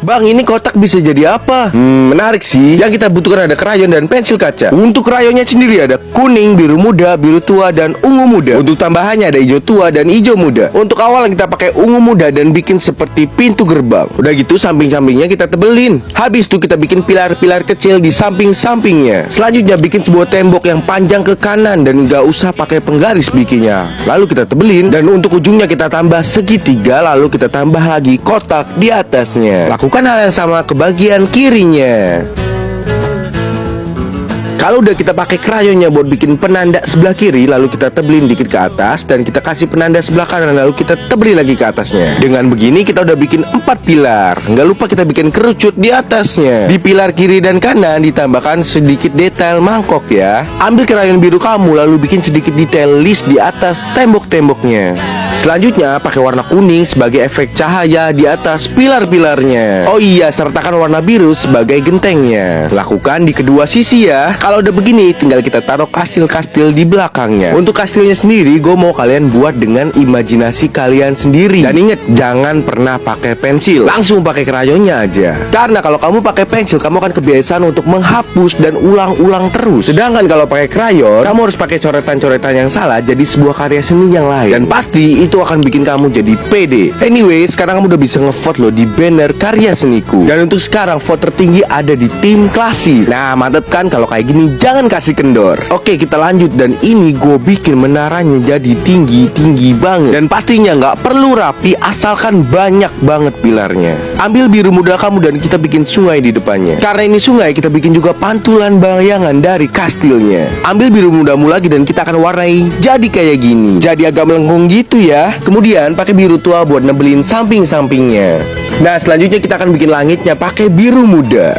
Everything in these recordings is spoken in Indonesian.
Bang, ini kotak bisa jadi apa? Menarik sih. Yang kita butuhkan ada krayon dan pensil kaca. Untuk krayonnya sendiri ada kuning, biru muda, biru tua, dan ungu muda. Untuk tambahannya ada hijau tua dan hijau muda. Untuk awal kita pakai ungu muda dan bikin seperti pintu gerbang. Udah gitu samping-sampingnya kita tebelin. Habis itu kita bikin pilar-pilar kecil di samping-sampingnya. Selanjutnya bikin sebuah tembok yang panjang ke kanan dan gak usah pakai penggaris bikinnya. Lalu kita tebelin dan untuk ujungnya kita tambah segitiga. Lalu kita tambah lagi kotak di atasnya. Lakukan hal yang sama ke bagian kirinya. Kalau udah kita pakai krayonnya buat bikin penanda sebelah kiri, lalu kita tebelin dikit ke atas dan kita kasih penanda sebelah kanan, lalu kita tebelin lagi ke atasnya. Dengan begini kita udah bikin 4 pilar. Nggak lupa kita bikin kerucut di atasnya. Di pilar kiri dan kanan ditambahkan sedikit detail mangkok ya. Ambil krayon biru kamu lalu bikin sedikit detail list di atas tembok-temboknya. Selanjutnya pakai warna kuning sebagai efek cahaya di atas pilar-pilarnya. Oh iya, sertakan warna biru sebagai gentengnya. Lakukan di kedua sisi ya. Kalau udah begini tinggal kita taruh kastil-kastil di belakangnya. Untuk kastilnya sendiri gue mau kalian buat dengan imajinasi kalian sendiri. Dan inget, jangan pernah pakai pensil. Langsung pakai krayonnya aja. Karena kalau kamu pakai pensil, kamu akan kebiasaan untuk menghapus dan ulang-ulang terus. Sedangkan kalau pakai krayon, kamu harus pakai coretan-coretan yang salah jadi sebuah karya seni yang lain. Dan pasti itu akan bikin kamu jadi pede. Anyway, sekarang kamu udah bisa ngevote loh di banner karya seniku. Dan untuk sekarang vote tertinggi ada di tim Klasi. Nah mantep kan? Kalau kayak gini jangan kasih kendor. Oke, kita lanjut. Dan ini gue bikin menaranya jadi tinggi-tinggi banget. Dan pastinya nggak perlu rapi, asalkan banyak banget pilarnya. Ambil biru muda kamu dan kita bikin sungai di depannya. Karena ini sungai, kita bikin juga pantulan bayangan dari kastilnya. Ambil biru mudamu lagi dan kita akan warnai jadi kayak gini. Jadi agak melengkung gitu ya. Kemudian pakai biru tua buat nebelin samping-sampingnya. Nah selanjutnya kita akan bikin langitnya pakai biru muda.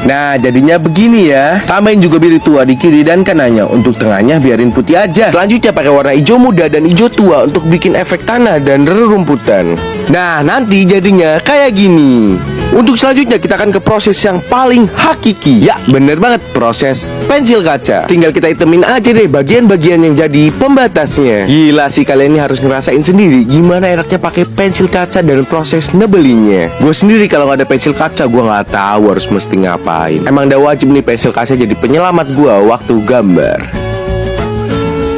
Nah jadinya begini ya. Tambahin juga biru tua di kiri dan kanannya. Untuk tengahnya biarin putih aja. Selanjutnya pakai warna hijau muda dan hijau tua untuk bikin efek tanah dan rerumputan. Nah nanti jadinya kayak gini. Untuk selanjutnya kita akan ke proses yang paling hakiki. Ya bener banget, proses pensil kaca. Tinggal kita hitemin aja deh bagian-bagian yang jadi pembatasnya. Gila sih, kalian ini harus ngerasain sendiri gimana enaknya pakai pensil kaca dan proses nebelinnya. Gue sendiri kalau nggak ada pensil kaca gue nggak tahu harus mesti ngapain. Emang udah wajib nih pensil kaca jadi penyelamat gue waktu gambar.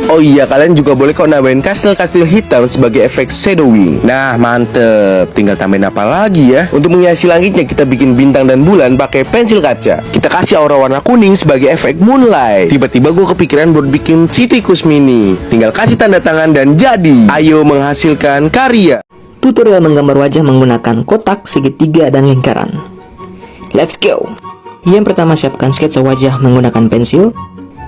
Oh iya, kalian juga boleh kok nambahin kastil-kastil hitam sebagai efek shadowing. Nah mantep, tinggal tambahin apa lagi ya. Untuk menghiasi langitnya kita bikin bintang dan bulan pakai pensil kaca. Kita kasih aura warna kuning sebagai efek moonlight. Tiba-tiba gue kepikiran buat bikin si tikus mini. Tinggal kasih tanda tangan dan jadi. Ayo menghasilkan karya. Tutorial menggambar wajah menggunakan kotak, segitiga, dan lingkaran. Let's go. Yang pertama, siapkan sketsa wajah menggunakan pensil.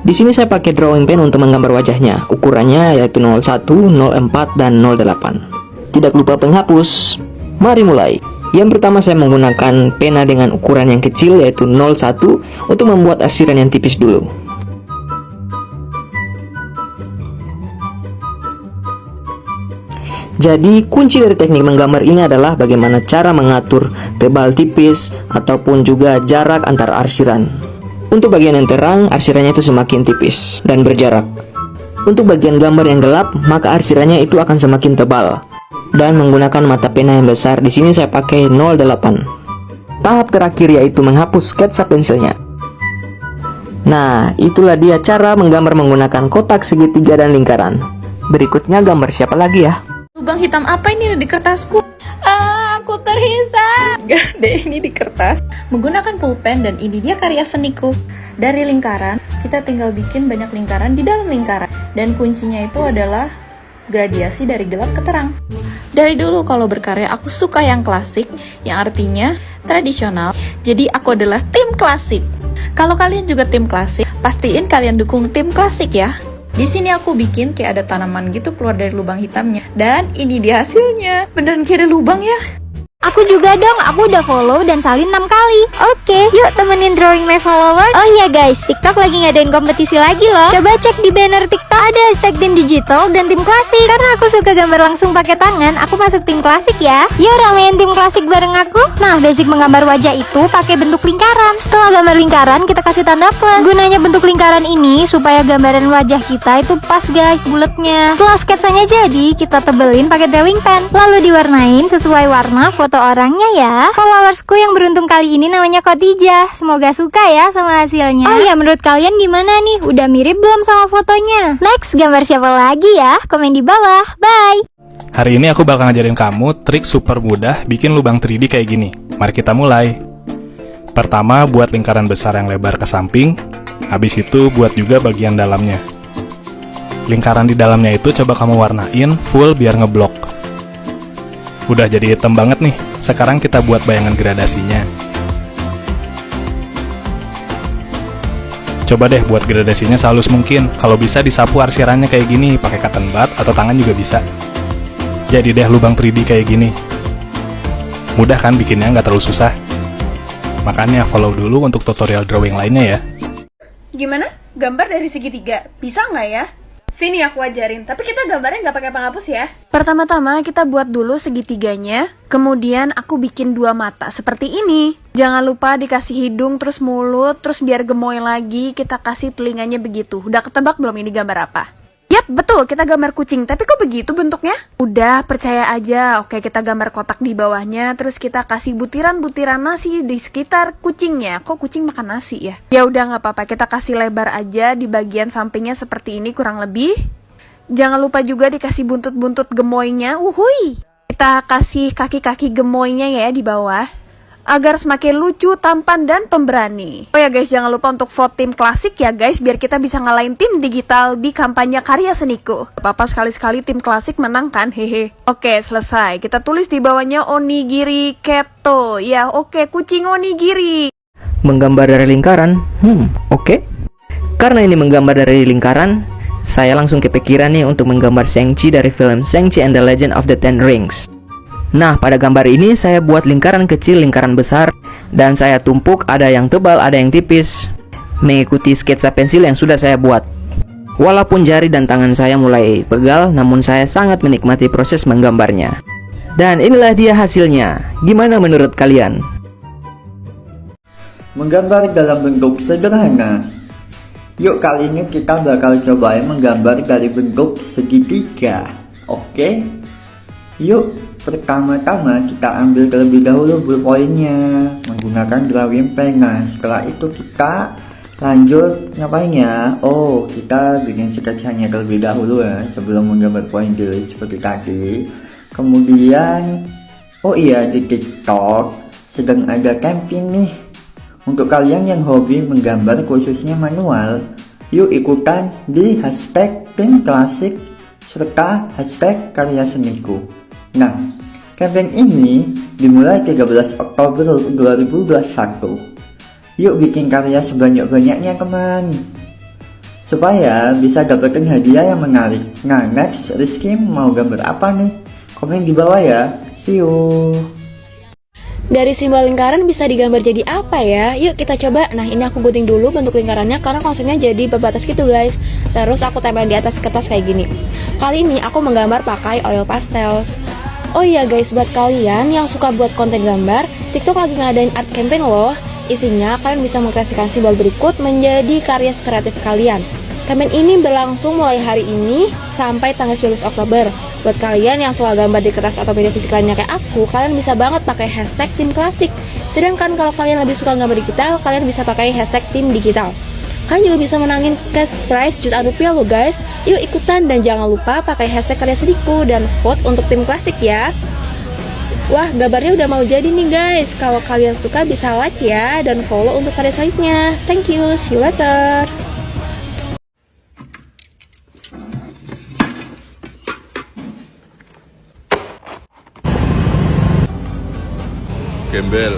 Di sini saya pakai drawing pen untuk menggambar wajahnya. Ukurannya yaitu 01, 04, dan 08. Tidak lupa penghapus. Mari mulai. Yang pertama saya menggunakan pena dengan ukuran yang kecil yaitu 01 untuk membuat arsiran yang tipis dulu. Jadi kunci dari teknik menggambar ini adalah bagaimana cara mengatur tebal tipis ataupun juga jarak antara arsiran. Untuk bagian yang terang, arsirannya itu semakin tipis dan berjarak. Untuk bagian gambar yang gelap, maka arsirannya itu akan semakin tebal. Dan menggunakan mata pena yang besar, di sini saya pakai 08. Tahap terakhir yaitu menghapus sketsa pensilnya. Nah, itulah dia cara menggambar menggunakan kotak, segitiga, dan lingkaran. Berikutnya gambar siapa lagi ya? Lubang hitam apa ini di kertasku? Aku terhisap. Gak deh, ini di kertas. Menggunakan pulpen dan ini dia karya seniku. Dari lingkaran, kita tinggal bikin banyak lingkaran di dalam lingkaran. Dan kuncinya itu adalah gradiasi dari gelap ke terang. Dari dulu kalau berkarya aku suka yang klasik, yang artinya tradisional. Jadi aku adalah tim klasik. Kalau kalian juga tim klasik, pastiin kalian dukung tim klasik ya. Di sini aku bikin kayak ada tanaman gitu keluar dari lubang hitamnya. Dan ini dia hasilnya. Beneran kayak ada lubang ya. Aku juga dong, aku udah follow dan salin 6 kali. Oke, yuk temenin drawing my followers. Oh iya guys, TikTok lagi ngadain kompetisi lagi loh. Coba cek di banner TikTok, ada hashtag tim digital dan tim klasik. Karena aku suka gambar langsung pakai tangan, aku masuk tim klasik ya. Yuk ramein tim klasik bareng aku. Nah, basic menggambar wajah itu pakai bentuk lingkaran. Setelah gambar lingkaran, kita kasih tanda plus. Gunanya bentuk lingkaran ini supaya gambaran wajah kita itu pas guys, bulatnya. Setelah sketsanya jadi, kita tebelin pakai drawing pen. Lalu diwarnain sesuai warna foto foto orangnya ya. Followersku yang beruntung kali ini namanya Khotijah. Semoga suka ya sama hasilnya. Oh ya, menurut kalian gimana nih? Udah mirip belum sama fotonya? Next, gambar siapa lagi ya? Komen di bawah. Bye! Hari ini aku bakal ngajarin kamu trik super mudah bikin lubang 3D kayak gini. Mari kita mulai. Pertama, buat lingkaran besar yang lebar ke samping. Habis itu buat juga bagian dalamnya. Lingkaran di dalamnya itu coba kamu warnain full biar ngeblok. Udah jadi hitam banget nih. Sekarang kita buat bayangan gradasinya. Coba deh buat gradasinya sehalus mungkin. Kalau bisa disapu arsirannya kayak gini, pakai cotton bud atau tangan juga bisa. Jadi deh lubang 3D kayak gini. Mudah kan bikinnya, nggak terlalu susah. Makanya follow dulu untuk tutorial drawing lainnya ya. Gimana? Gambar dari segitiga? Bisa nggak ya? Sini aku ajarin, tapi kita gambarnya nggak pakai penghapus ya. Pertama-tama kita buat dulu segitiganya, kemudian aku bikin 2 mata seperti ini. Jangan lupa dikasih hidung, terus mulut, terus biar gemoy lagi, kita kasih telinganya begitu. Udah ketebak belum ini gambar apa? Yap, betul, kita gambar kucing, tapi kok begitu bentuknya? Udah, percaya aja. Oke, kita gambar kotak di bawahnya, terus kita kasih butiran-butiran nasi di sekitar kucingnya. Kok kucing makan nasi ya? Ya udah nggak apa-apa, kita kasih lebar aja di bagian sampingnya seperti ini kurang lebih. Jangan lupa juga dikasih buntut-buntut gemoynya. Uhuy! Kita kasih kaki-kaki gemoynya ya di bawah. Agar semakin lucu, tampan, dan pemberani. Oh ya guys, jangan lupa untuk vote tim klasik ya guys, biar kita bisa ngalahin tim digital di kampanye karya seniku. Apa-apa sekali-sekali tim klasik menang kan, hehe. Oke, selesai. Kita tulis di bawahnya onigiri keto. Ya, oke, kucing onigiri. Menggambar dari lingkaran? Oke. Karena ini menggambar dari lingkaran, saya langsung kepikiran nih untuk menggambar Shang-Chi dari film Shang-Chi and the Legend of the Ten Rings. Nah, pada gambar ini saya buat lingkaran kecil, lingkaran besar, dan saya tumpuk, ada yang tebal, ada yang tipis, mengikuti sketsa pensil yang sudah saya buat. Walaupun jari dan tangan saya mulai pegal, namun saya sangat menikmati proses menggambarnya. Dan inilah dia hasilnya. Gimana menurut kalian? Menggambar dalam bentuk sederhana. Yuk, kali ini kita bakal cobain menggambar dari bentuk segitiga. Oke? Yuk, pertama-tama kita ambil terlebih dahulu ballpointnya menggunakan drawing pena. Setelah itu kita lanjut ngapain ya? Oh, kita bikin sketsanya terlebih dahulu ya sebelum menggambar pointer seperti tadi. Kemudian, oh iya, di TikTok sedang ada campaign nih untuk kalian yang hobi menggambar khususnya manual. Yuk ikutan di hashtag tim klasik serta hashtag karya seniku. Nah, campaign ini dimulai 13 Oktober 2021. Yuk bikin karya sebanyak-banyaknya teman, supaya bisa dapetin hadiah yang menarik. Nah, next, Rizky mau gambar apa nih? Komen di bawah ya. See you. Dari simbol lingkaran bisa digambar jadi apa ya? Yuk kita coba. Nah, ini aku gunting dulu bentuk lingkarannya karena konsepnya jadi berbatas gitu guys. Terus aku tempel di atas kertas kayak gini. Kali ini aku menggambar pakai oil pastels. Oh iya guys, buat kalian yang suka buat konten gambar, TikTok lagi ngadain art campaign loh. Isinya kalian bisa mengkreasikan simbol berikut menjadi karya kreatif kalian. Campaign ini berlangsung mulai hari ini sampai tanggal 19 Oktober. Buat kalian yang suka gambar di kertas atau media fisik lainnya kayak aku, kalian bisa banget pakai hashtag tim klasik. Sedangkan kalau kalian lebih suka gambar digital, kalian bisa pakai hashtag tim digital. Kalian juga bisa menangin cash prize jutaan rupiah loh guys. Yuk ikutan dan jangan lupa pakai hashtag karya seniku dan vote untuk tim klasik ya. Wah, gambarnya udah mau jadi nih guys. Kalau kalian suka bisa like ya dan follow untuk karya selanjutnya. Thank you, see you later. Gembel.